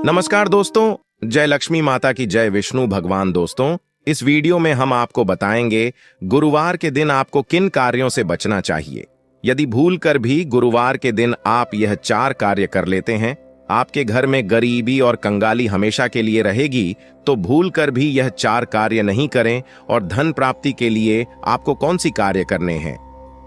नमस्कार दोस्तों, जय लक्ष्मी माता की जय विष्णु भगवान। दोस्तों, इस वीडियो में हम आपको बताएंगे गुरुवार के दिन आपको किन कार्यों से बचना चाहिए। यदि भूलकर भी गुरुवार के दिन आप यह 4 कार्य कर लेते हैं, आपके घर में गरीबी और कंगाली हमेशा के लिए रहेगी। तो भूलकर भी यह 4 कार्य नहीं करें। और धन प्राप्ति के लिए आपको कौन सी कार्य करने हैं,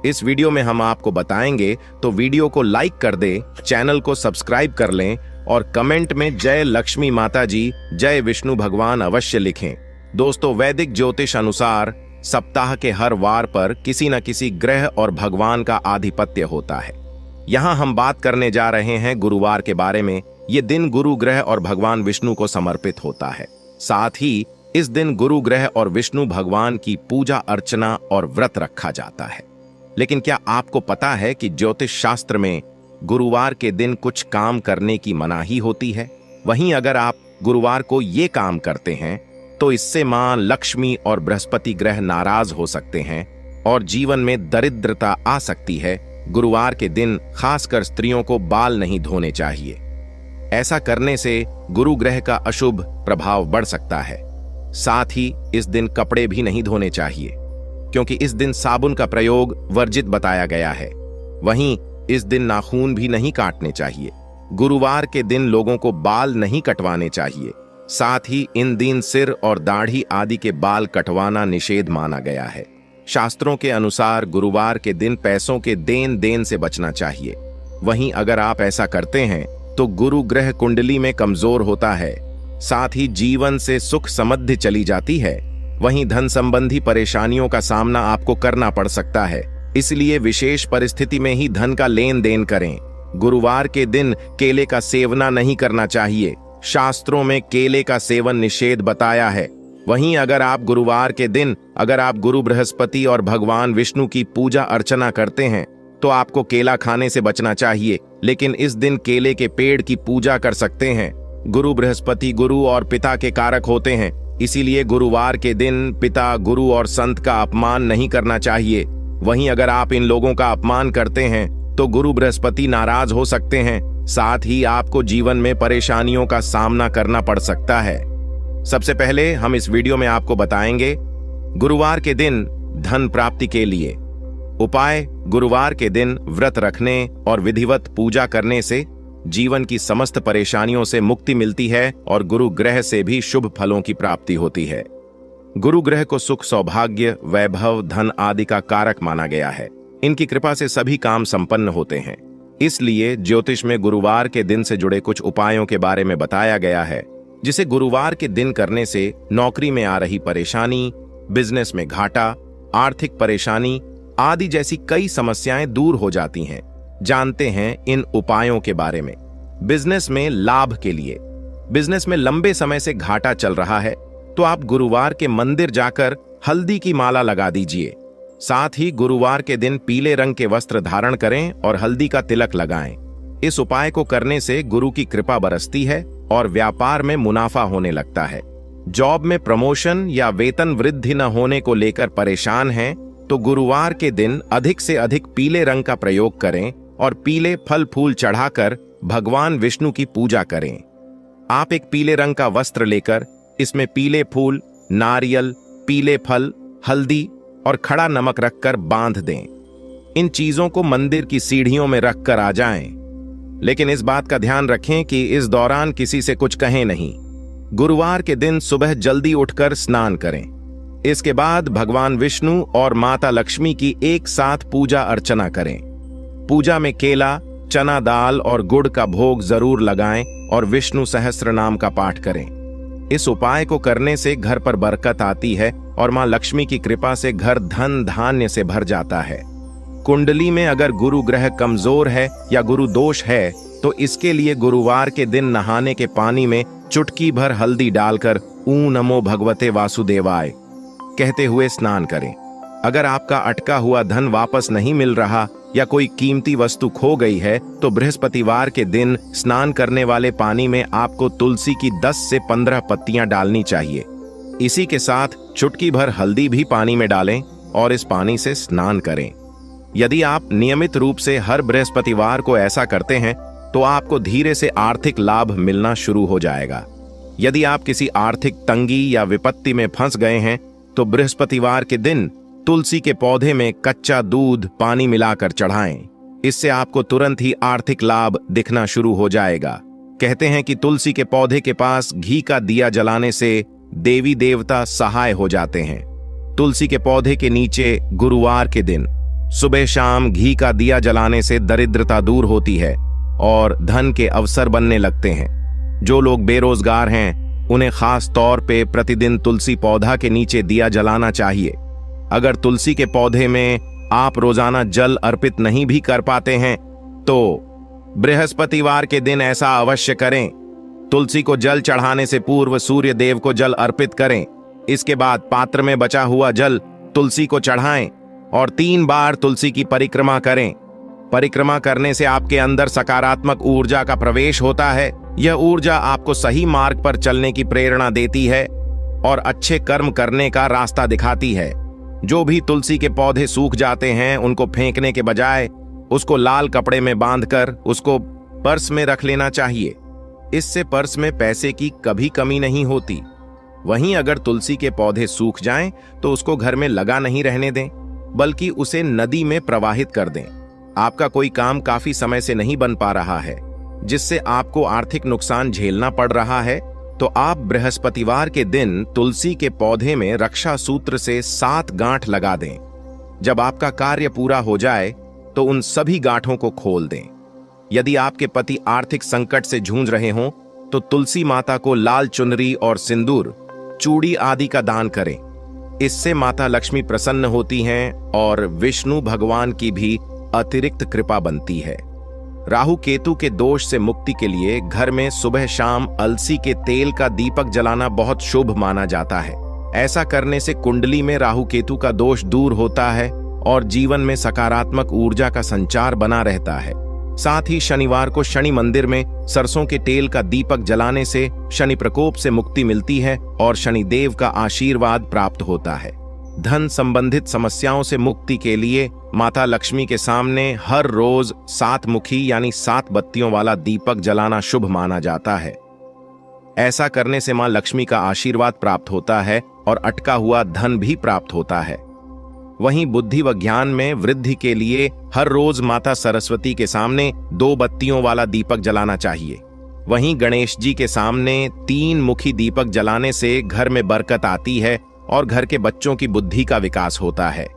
इस वीडियो में हम आपको बताएंगे। तो वीडियो को लाइक कर दें, चैनल को सब्सक्राइब कर लें और कमेंट में जय लक्ष्मी माता जी, जय विष्णु भगवान अवश्य लिखें। दोस्तों, वैदिक ज्योतिष अनुसार सप्ताह के हर वार पर किसी न किसी ग्रह और भगवान का आधिपत्य होता है। यहाँ हम बात करने जा रहे हैं गुरुवार के बारे में। ये दिन गुरु ग्रह और भगवान विष्णु को समर्पित होता है। साथ ही इस दिन गुरु ग्रह और विष्णु भगवान की पूजा अर्चना और व्रत रखा जाता है। लेकिन क्या आपको पता है कि ज्योतिष शास्त्र में गुरुवार के दिन कुछ काम करने की मनाही होती है। वहीं अगर आप गुरुवार को ये काम करते हैं तो इससे मां लक्ष्मी और बृहस्पति ग्रह नाराज हो सकते हैं और जीवन में दरिद्रता आ सकती है। गुरुवार के दिन खासकर स्त्रियों को बाल नहीं धोने चाहिए। ऐसा करने से गुरु ग्रह का अशुभ प्रभाव बढ़ सकता है। साथ ही इस दिन कपड़े भी नहीं धोने चाहिए, क्योंकि इस दिन साबुन का प्रयोग वर्जित बताया गया है। वहीं इस दिन नाखून भी नहीं काटने चाहिए। गुरुवार के दिन लोगों को बाल नहीं कटवाने चाहिए। साथ ही इन दिन सिर और दाढ़ी आदि के बाल कटवाना निषेध माना गया है। शास्त्रों के अनुसार गुरुवार के दिन पैसों के देन देन से बचना चाहिए। वहीं अगर आप ऐसा करते हैं तो गुरु ग्रह कुंडली में कमजोर होता है। साथ ही जीवन से सुख समृद्धि चली जाती है। वहीं धन संबंधी परेशानियों का सामना आपको करना पड़ सकता है। इसलिए विशेष परिस्थिति में ही धन का लेन देन करें। गुरुवार के दिन केले का सेवना नहीं करना चाहिए। शास्त्रों में केले का सेवन निषेध बताया है। वहीं अगर आप गुरुवार के दिन गुरु बृहस्पति और भगवान विष्णु की पूजा अर्चना करते हैं तो आपको केला खाने से बचना चाहिए। लेकिन इस दिन केले के पेड़ की पूजा कर सकते हैं। गुरु बृहस्पति गुरु और पिता के कारक होते हैं, इसीलिए गुरुवार के दिन पिता, गुरु और संत का अपमान नहीं करना चाहिए। वहीं अगर आप इन लोगों का अपमान करते हैं तो गुरु बृहस्पति नाराज हो सकते हैं। साथ ही आपको जीवन में परेशानियों का सामना करना पड़ सकता है। सबसे पहले हम इस वीडियो में आपको बताएंगे गुरुवार के दिन धन प्राप्ति के लिए उपाय। गुरुवार के दिन व्रत रखने और विधिवत पूजा करने से जीवन की समस्त परेशानियों से मुक्ति मिलती है और गुरु ग्रह से भी शुभ फलों की प्राप्ति होती है। गुरु ग्रह को सुख, सौभाग्य, वैभव, धन आदि का कारक माना गया है। इनकी कृपा से सभी काम संपन्न होते हैं। इसलिए ज्योतिष में गुरुवार के दिन से जुड़े कुछ उपायों के बारे में बताया गया है, जिसे गुरुवार के दिन करने से नौकरी में आ रही परेशानी, बिजनेस में घाटा, आर्थिक परेशानी आदि जैसी कई समस्याएं दूर हो जाती हैं। जानते हैं इन उपायों के बारे में। बिजनेस में लाभ के लिए, बिजनेस में लंबे समय से घाटा चल रहा है तो आप गुरुवार के मंदिर जाकर हल्दी की माला लगा दीजिए। साथ ही गुरुवार के दिन पीले रंग के वस्त्र धारण करें और हल्दी का तिलक लगाएं। इस उपाय को करने से गुरु की कृपा बरसती है और व्यापार में मुनाफा होने लगता है। जॉब में प्रमोशन या वेतन वृद्धि न होने को लेकर परेशान हैं तो गुरुवार के दिन अधिक से अधिक पीले रंग का प्रयोग करें और पीले फल फूल चढ़ाकर भगवान विष्णु की पूजा करें। आप एक पीले रंग का वस्त्र लेकर इसमें पीले फूल, नारियल, पीले फल, हल्दी और खड़ा नमक रखकर बांध दें। इन चीजों को मंदिर की सीढ़ियों में रखकर आ जाएं। लेकिन इस बात का ध्यान रखें कि इस दौरान किसी से कुछ कहें नहीं। गुरुवार के दिन सुबह जल्दी उठकर स्नान करें। इसके बाद भगवान विष्णु और माता लक्ष्मी की एक साथ पूजा अर्चना करें। पूजा में केला, चना दाल और गुड़ का भोग जरूर लगाएं और विष्णु सहस्त्र नाम का पाठ करें। इस उपाय को करने से घर पर बरकत आती है और मां लक्ष्मी की कृपा से घर धन धान्य से भर जाता है। कुंडली में अगर गुरु ग्रह कमजोर है या गुरु दोष है तो इसके लिए गुरुवार के दिन नहाने के पानी में चुटकी भर हल्दी डालकर ॐ नमो भगवते वासुदेवाय कहते हुए स्नान करें। अगर आपका अटका हुआ धन वापस नहीं मिल रहा या कोई कीमती वस्तु खो गई है तो बृहस्पतिवार के दिन स्नान करने वाले पानी में आपको तुलसी की 10 से 15 पत्तियां डालनी चाहिए। इसी के साथ चुटकी भर हल्दी भी पानी में डालें और इस पानी से स्नान करें। यदि आप नियमित रूप से हर बृहस्पतिवार को ऐसा करते हैं तो आपको धीरे से आर्थिक लाभ मिलना शुरू हो जाएगा। यदि आप किसी आर्थिक तंगी या विपत्ति में फंस गए हैं तो बृहस्पतिवार के दिन तुलसी के पौधे में कच्चा दूध पानी मिलाकर चढ़ाएं। इससे आपको तुरंत ही आर्थिक लाभ दिखना शुरू हो जाएगा। कहते हैं कि तुलसी के पौधे के पास घी का दिया जलाने से देवी देवता सहाय हो जाते हैं। तुलसी के पौधे के नीचे गुरुवार के दिन सुबह शाम घी का दिया जलाने से दरिद्रता दूर होती है और धन के अवसर बनने लगते हैं। जो लोग बेरोजगार हैं उन्हें खास तौर पे प्रतिदिन तुलसी पौधा के नीचे दिया जलाना चाहिए। अगर तुलसी के पौधे में आप रोजाना जल अर्पित नहीं भी कर पाते हैं तो बृहस्पतिवार के दिन ऐसा अवश्य करें। तुलसी को जल चढ़ाने से पूर्व सूर्य देव को जल अर्पित करें। इसके बाद पात्र में बचा हुआ जल तुलसी को चढ़ाएं और 3 बार तुलसी की परिक्रमा करें। परिक्रमा करने से आपके अंदर सकारात्मक ऊर्जा का प्रवेश होता है। यह ऊर्जा आपको सही मार्ग पर चलने की प्रेरणा देती है और अच्छे कर्म करने का रास्ता दिखाती है। जो भी तुलसी के पौधे सूख जाते हैं उनको फेंकने के बजाय उसको लाल कपड़े में बांधकर उसको पर्स में रख लेना चाहिए। इससे पर्स में पैसे की कभी कमी नहीं होती। वहीं अगर तुलसी के पौधे सूख जाएं तो उसको घर में लगा नहीं रहने दें, बल्कि उसे नदी में प्रवाहित कर दें। आपका कोई काम काफी समय से नहीं बन पा रहा है जिससे आपको आर्थिक नुकसान झेलना पड़ रहा है, तो आप बृहस्पतिवार के दिन तुलसी के पौधे में रक्षा सूत्र से 7 गांठ लगा दें। जब आपका कार्य पूरा हो जाए तो उन सभी गांठों को खोल दें। यदि आपके पति आर्थिक संकट से जूझ रहे हों तो तुलसी माता को लाल चुनरी और सिंदूर, चूड़ी आदि का दान करें। इससे माता लक्ष्मी प्रसन्न होती हैं और विष्णु भगवान की भी अतिरिक्त कृपा बनती है। राहु केतु के दोष से मुक्ति के लिए घर में सुबह शाम अलसी के तेल का दीपक जलाना बहुत शुभ माना जाता है। ऐसा करने से कुंडली में राहु केतु का दोष दूर होता है और जीवन में सकारात्मक ऊर्जा का संचार बना रहता है। साथ ही शनिवार को शनि मंदिर में सरसों के तेल का दीपक जलाने से शनि प्रकोप से मुक्ति मिलती है और शनि देव का आशीर्वाद प्राप्त होता है। धन संबंधित समस्याओं से मुक्ति के लिए माता लक्ष्मी के सामने हर रोज 7 मुखी यानी 7 बत्तियों वाला दीपक जलाना शुभ माना जाता है। ऐसा करने से मां लक्ष्मी का आशीर्वाद प्राप्त होता है और अटका हुआ धन भी प्राप्त होता है। वहीं बुद्धि व ज्ञान में वृद्धि के लिए हर रोज माता सरस्वती के सामने 2 बत्तियों वाला दीपक जलाना चाहिए। वहीं गणेश जी के सामने 3 मुखी दीपक जलाने से घर में बरकत आती है और घर के बच्चों की बुद्धि का विकास होता है।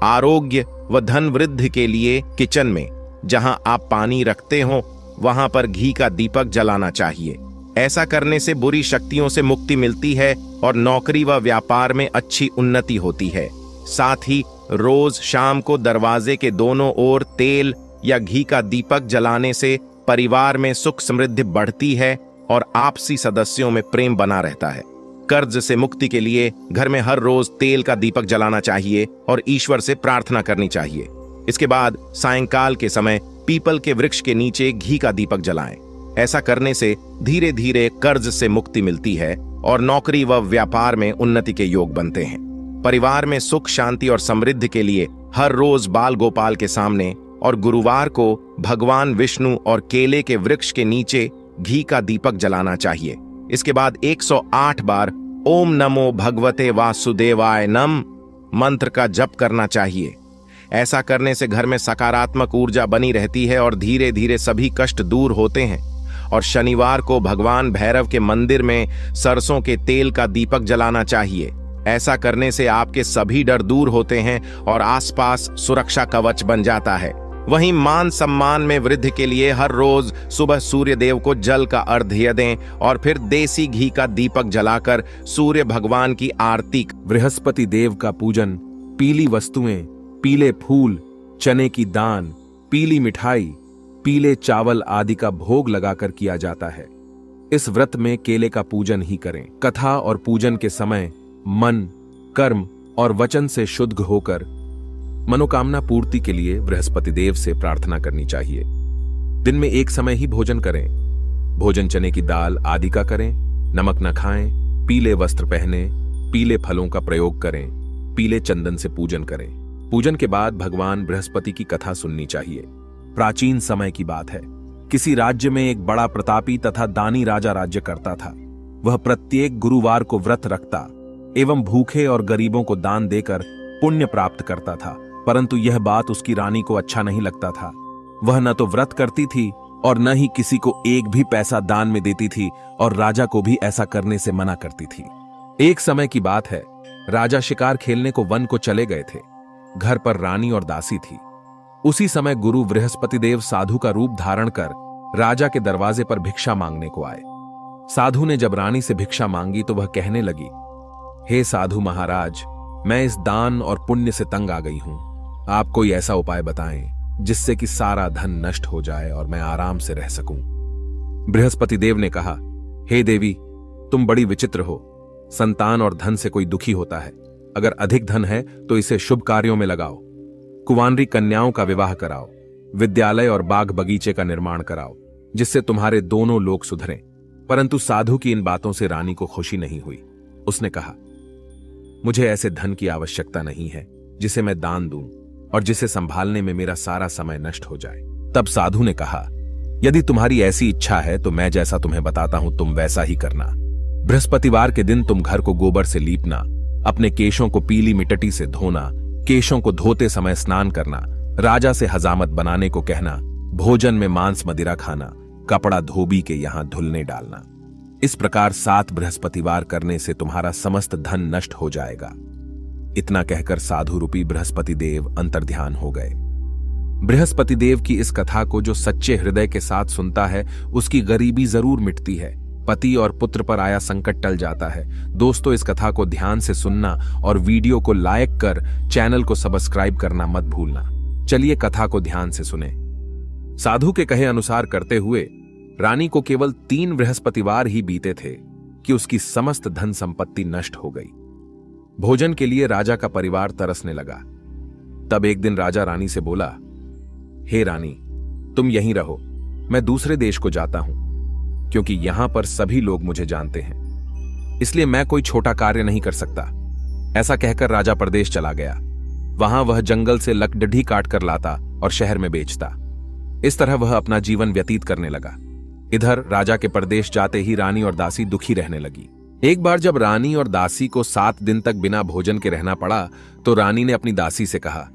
आरोग्य व धन वृद्धि के लिए किचन में जहां आप पानी रखते हो वहां पर घी का दीपक जलाना चाहिए। ऐसा करने से बुरी शक्तियों से मुक्ति मिलती है और नौकरी व व्यापार में अच्छी उन्नति होती है। साथ ही रोज शाम को दरवाजे के दोनों ओर तेल या घी का दीपक जलाने से परिवार में सुख समृद्धि बढ़ती है और आपसी सदस्यों में प्रेम बना रहता है। कर्ज से मुक्ति के लिए घर में हर रोज तेल का दीपक जलाना चाहिए और ईश्वर से प्रार्थना करनी चाहिए। इसके बाद सायंकाल के समय पीपल के वृक्ष के नीचे घी का दीपक जलाएं। ऐसा करने से धीरे धीरे कर्ज से मुक्ति मिलती है और नौकरी व व्यापार में उन्नति के योग बनते हैं। परिवार में सुख शांति और समृद्धि के लिए हर रोज बाल गोपाल के सामने और गुरुवार को भगवान विष्णु और केले के वृक्ष के नीचे घी का दीपक जलाना चाहिए। इसके बाद 108 बार ओम नमो भगवते वासुदेवाय नम मंत्र का जप करना चाहिए। ऐसा करने से घर में सकारात्मक ऊर्जा बनी रहती है और धीरे धीरे सभी कष्ट दूर होते हैं। और शनिवार को भगवान भैरव के मंदिर में सरसों के तेल का दीपक जलाना चाहिए। ऐसा करने से आपके सभी डर दूर होते हैं और आसपास सुरक्षा कवच बन जाता है। वहीं मान सम्मान में वृद्धि के लिए हर रोज सुबह सूर्य देव को जल का अर्घ्य दें और फिर देसी घी का दीपक जलाकर सूर्य भगवान की आरती। बृहस्पति देव का पूजन पीली वस्तुएं, पीले फूल, चने की दान, पीली मिठाई, पीले चावल आदि का भोग लगाकर किया जाता है। इस व्रत में केले का पूजन ही करें। कथा और पूजन के समय मन, कर्म और वचन से शुद्ध होकर मनोकामना पूर्ति के लिए बृहस्पति देव से प्रार्थना करनी चाहिए। दिन में एक समय ही भोजन करें। भोजन चने की दाल आदि का करें। नमक न खाएं। पीले वस्त्र पहने, पीले फलों का प्रयोग करें। पीले चंदन से पूजन करें। पूजन के बाद भगवान बृहस्पति की कथा सुननी चाहिए। प्राचीन समय की बात है। किसी राज्य में एक बड़ा प्रतापी तथा दानी राजा राज्य करता था। वह प्रत्येक गुरुवार को व्रत रखता एवं भूखे और गरीबों को दान देकर पुण्य प्राप्त करता था, परंतु यह बात उसकी रानी को अच्छा नहीं लगता था। वह न तो व्रत करती थी और न ही किसी को एक भी पैसा दान में देती थी और राजा को भी ऐसा करने से मना करती थी। एक समय की बात है, राजा शिकार खेलने को वन को चले गए थे। घर पर रानी और दासी थी। उसी समय गुरु बृहस्पति देव साधु का रूप धारण कर राजा के दरवाजे पर भिक्षा मांगने को आए। साधु ने जब रानी से भिक्षा मांगी तो वह कहने लगी, हे साधु महाराज, मैं इस दान और पुण्य से तंग आ गई हूं। आप कोई ऐसा उपाय बताएं जिससे कि सारा धन नष्ट हो जाए और मैं आराम से रह सकूं। बृहस्पति देव ने कहा, हे देवी, तुम बड़ी विचित्र हो। संतान और धन से कोई दुखी होता है। अगर अधिक धन है तो इसे शुभ कार्यों में लगाओ। कुंवारी कन्याओं का विवाह कराओ, विद्यालय और बाग बगीचे का निर्माण कराओ, जिससे तुम्हारे दोनों लोग सुधरें। परंतु साधु की इन बातों से रानी को खुशी नहीं हुई। उसने कहा, मुझे ऐसे धन की आवश्यकता नहीं है जिसे मैं दान दूं और जिसे संभालने में मेरा सारा समय नष्ट हो जाए। तब साधु ने कहा, यदि तुम्हारी ऐसी इच्छा है तो मैं जैसा तुम्हें बताता हूं तुम वैसा ही करना। बृहस्पतिवार के दिन तुम घर को गोबर से लीपना, अपने केशों को पीली मिट्टी से धोना, केशों को धोते समय स्नान करना, राजा से हजामत बनाने को कहना, भोजन में मांस मदिरा खाना, कपड़ा धोबी के यहां धुलने डालना। इस प्रकार 7 बृहस्पतिवार करने से तुम्हारा समस्त धन नष्ट हो जाएगा। इतना कहकर साधु रूपी बृहस्पति देव अंतर्ध्यान हो गए। बृहस्पति देव की इस कथा को जो सच्चे हृदय के साथ सुनता है उसकी गरीबी जरूर मिटती है, पति और पुत्र पर आया संकट टल जाता है। दोस्तों, इस कथा को ध्यान से सुनना और वीडियो को लाइक कर चैनल को सब्सक्राइब करना मत भूलना। चलिए कथा को ध्यान से सुने। साधु के कहे अनुसार करते हुए रानी को केवल 3 बृहस्पतिवार ही बीते थे कि उसकी समस्त धन संपत्ति नष्ट हो गई। भोजन के लिए राजा का परिवार तरसने लगा। तब एक दिन राजा रानी से बोला, हे रानी, तुम यहीं रहो, मैं दूसरे देश को जाता हूं, क्योंकि यहां पर सभी लोग मुझे जानते हैं, इसलिए मैं कोई छोटा कार्य नहीं कर सकता। ऐसा कहकर राजा प्रदेश चला गया। वहां वह जंगल से लकड़ी काट कर लाता और शहर में बेचता। इस तरह वह अपना जीवन व्यतीत करने लगा। इधर राजा के प्रदेश जाते ही रानी और दासी दुखी रहने लगी। एक बार जब रानी और दासी को 7 दिन तक बिना भोजन के रहना पड़ा तो रानी ने अपनी दासी से कहा,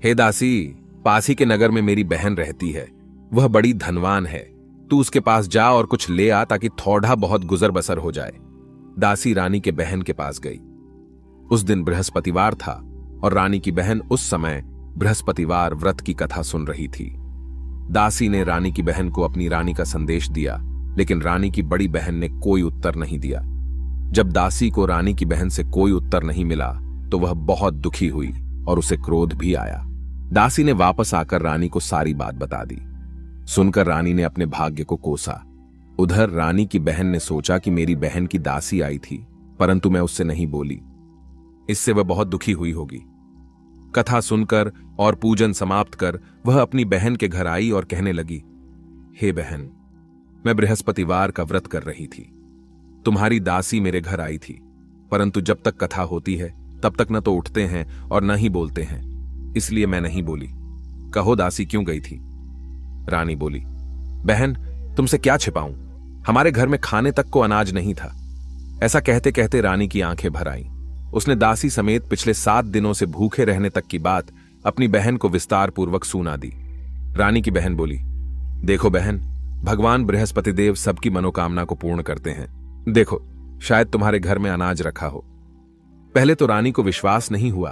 हे दासी, पास ही के नगर में मेरी बहन रहती है, वह बड़ी धनवान है, तू उसके पास जा और कुछ ले आ ताकि थोड़ा बहुत गुजर बसर हो जाए। दासी रानी के बहन के पास गई। उस दिन बृहस्पतिवार था और रानी की बहन उस समय बृहस्पतिवार व्रत की कथा सुन रही थी। दासी ने रानी की बहन को अपनी रानी का संदेश दिया, लेकिन रानी की बड़ी बहन ने कोई उत्तर नहीं दिया। जब दासी को रानी की बहन से कोई उत्तर नहीं मिला तो वह बहुत दुखी हुई और उसे क्रोध भी आया। दासी ने वापस आकर रानी को सारी बात बता दी। सुनकर रानी ने अपने भाग्य को कोसा। उधर रानी की बहन ने सोचा कि मेरी बहन की दासी आई थी, परंतु मैं उससे नहीं बोली, इससे वह बहुत दुखी हुई होगी। कथा सुनकर और पूजन समाप्त कर वह अपनी बहन के घर आई और कहने लगी, हे बहन, मैं बृहस्पतिवार का व्रत कर रही थी। तुम्हारी दासी मेरे घर आई थी, परंतु जब तक कथा होती है तब तक न तो उठते हैं और न ही बोलते हैं, इसलिए मैं नहीं बोली। कहो दासी क्यों गई थी? रानी बोली, बहन, तुमसे क्या छिपाऊं, हमारे घर में खाने तक को अनाज नहीं था। ऐसा कहते कहते रानी की आंखें भर आईं। उसने दासी समेत पिछले 7 दिनों से भूखे रहने तक की बात अपनी बहन को विस्तार पूर्वक सुना दी। रानी की बहन बोली, देखो बहन, भगवान बृहस्पति देव सबकी मनोकामना को पूर्ण करते हैं। देखो, शायद तुम्हारे घर में अनाज रखा हो। पहले तो रानी को विश्वास नहीं हुआ,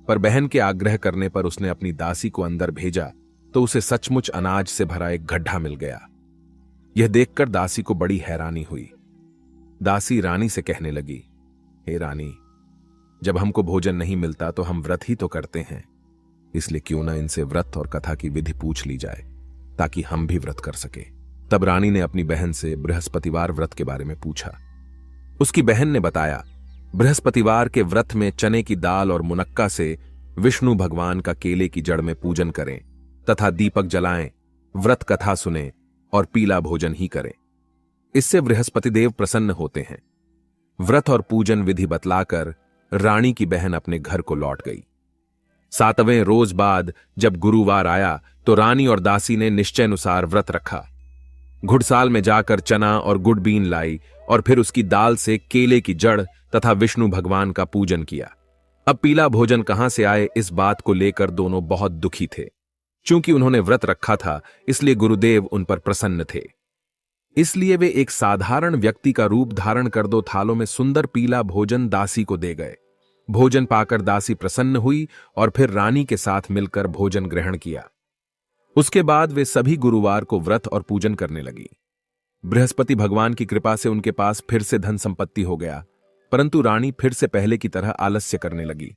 पर बहन के आग्रह करने पर उसने अपनी दासी को अंदर भेजा तो उसे सचमुच अनाज से भरा एक गड्ढा मिल गया। यह देखकर दासी को बड़ी हैरानी हुई। दासी रानी से कहने लगी, हे रानी, जब हमको भोजन नहीं मिलता तो हम व्रत ही तो करते हैं, इसलिए क्यों ना इनसे व्रत और कथा की विधि पूछ ली जाए ताकि हम भी व्रत कर सके। तब रानी ने अपनी बहन से बृहस्पतिवार व्रत के बारे में पूछा। उसकी बहन ने बताया, बृहस्पतिवार के व्रत में चने की दाल और मुनक्का से विष्णु भगवान का केले की जड़ में पूजन करें तथा दीपक जलाएं, व्रत कथा सुने और पीला भोजन ही करें। इससे बृहस्पति देव प्रसन्न होते हैं। व्रत और पूजन विधि बतलाकर रानी की बहन अपने घर को लौट गई। 7वें रोज बाद जब गुरुवार आया तो रानी और दासी ने निश्चयानुसार व्रत रखा। घुड़साल में जाकर चना और गुड़ बीन लाई और फिर उसकी दाल से केले की जड़ तथा विष्णु भगवान का पूजन किया। अब पीला भोजन कहां से आए, इस बात को लेकर दोनों बहुत दुखी थे। चूंकि उन्होंने व्रत रखा था, इसलिए गुरुदेव उन पर प्रसन्न थे। इसलिए वे एक साधारण व्यक्ति का रूप धारण कर 2 थालों में सुंदर पीला भोजन दासी को दे गए। भोजन पाकर दासी प्रसन्न हुई और फिर रानी के साथ मिलकर भोजन ग्रहण किया। उसके बाद वे सभी गुरुवार को व्रत और पूजन करने लगी। बृहस्पति भगवान की कृपा से उनके पास फिर से धन संपत्ति हो गया, परंतु रानी फिर से पहले की तरह आलस्य करने लगी।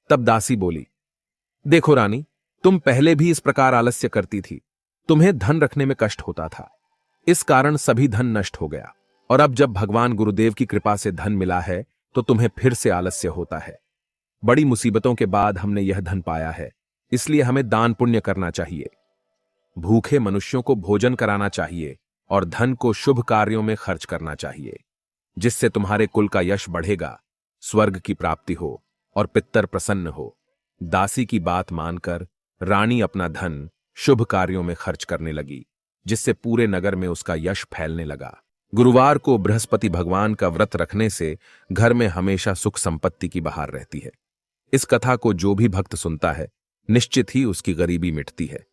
तब दासी बोली, देखो रानी, तुम पहले भी इस प्रकार आलस्य करती थी। तुम्हें धन रखने में कष्ट होता था, इस कारण सभी धन नष्ट हो गया, और अब जब भगवान गुरुदेव की कृपा से धन मिला है तो तुम्हें फिर से आलस्य होता है। बड़ी मुसीबतों के बाद हमने यह धन पाया है, इसलिए हमें दान पुण्य करना चाहिए। भूखे मनुष्यों को भोजन कराना चाहिए और धन को शुभ कार्यों में खर्च करना चाहिए, जिससे तुम्हारे कुल का यश बढ़ेगा, स्वर्ग की प्राप्ति हो और पितर प्रसन्न हो। दासी की बात मानकर रानी अपना धन शुभ कार्यों में खर्च करने लगी, जिससे पूरे नगर में उसका यश फैलने लगा। गुरुवार को बृहस्पति भगवान का व्रत रखने से घर में हमेशा सुख संपत्ति की बहार रहती है। इस कथा को जो भी भक्त सुनता है, निश्चित ही उसकी गरीबी मिटती है।